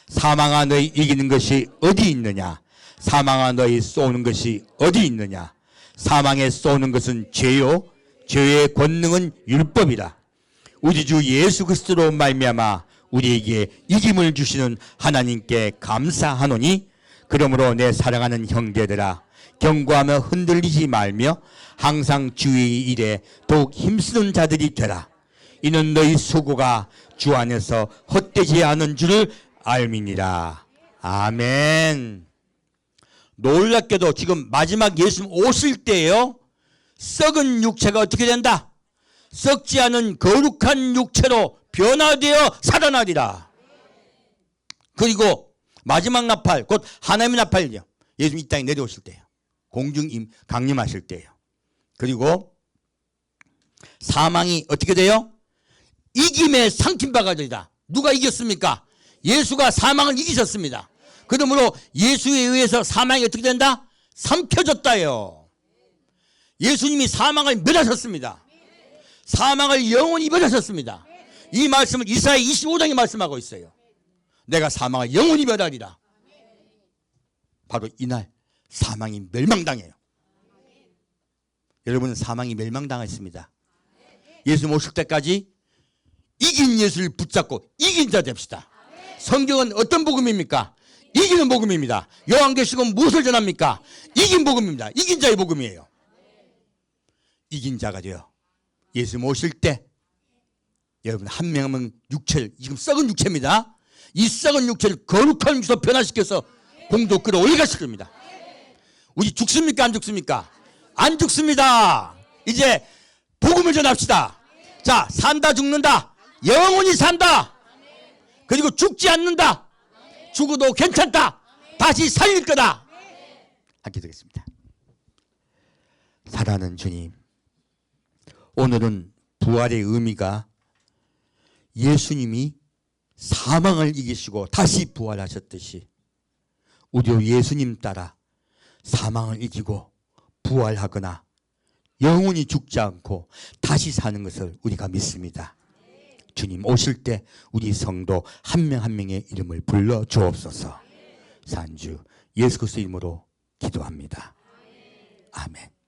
사망아 너희 이기는 것이 어디 있느냐? 사망아 너희 쏘는 것이 어디 있느냐? 사망에 쏘는 것은 죄요 죄의 권능은 율법이라. 우리 주 예수 그리스도로 말미암아 우리에게 이김을 주시는 하나님께 감사하노니 그러므로 내 사랑하는 형제들아 경고하며 흔들리지 말며 항상 주의 일에 더욱 힘쓰는 자들이 되라. 이는 너희 수고가 주 안에서 헛되지 않은 줄을 알미니라. 아멘. 놀랍게도 지금 마지막 예수님 오실 때요 썩은 육체가 어떻게 된다? 썩지 않은 거룩한 육체로 변화되어 살아나리라. 그리고 마지막 나팔 곧 하나님의 나팔이요 예수님 이 땅에 내려오실 때예요. 공중 강림하실 때예요. 그리고 사망이 어떻게 돼요? 이김에 삼킨 바가 되리라. 누가 이겼습니까? 예수가 사망을 이기셨습니다. 그러므로 예수에 의해서 사망이 어떻게 된다? 삼켜졌다요. 예수님이 사망을 멸하셨습니다. 사망을 영원히 멸하셨습니다. 이 말씀을 이사야 25장에 말씀하고 있어요. 내가 사망을 영원히 멸하리라. 바로 이날 사망이 멸망당해요. 여러분은 사망이 멸망당했습니다. 예수님 오실 때까지 이긴 예수를 붙잡고 이긴 자 됩시다. 성경은 어떤 복음입니까? 이기는 복음입니다. 요한계시록은 무엇을 전합니까? 이긴 복음입니다. 이긴 자의 복음이에요. 이긴 자가 돼요. 예수님 오실 때 여러분 한 명은 육체를 지금 썩은 육체입니다. 이 썩은 육체를 거룩한 육체로 변화시켜서 공도 끌어올리실 겁니다. 우리 죽습니까? 안 죽습니까? 안 죽습니다. 이제 복음을 전합시다. 자, 산다 죽는다. 영원히 산다. 그리고 죽지 않는다. 죽어도 괜찮다. 다시 살릴 거다. 함께 드리겠습니다. 사랑하는 주님, 오늘은 부활의 의미가 예수님이 사망을 이기시고 다시 부활하셨듯이 우리도 예수님 따라 사망을 이기고 부활하거나 영원히 죽지 않고 다시 사는 것을 우리가 믿습니다. 주님 오실 때 우리 성도 한 명 한 명의 이름을 불러 주옵소서. 산주 예수 그리스도 이름으로 기도합니다. 아멘.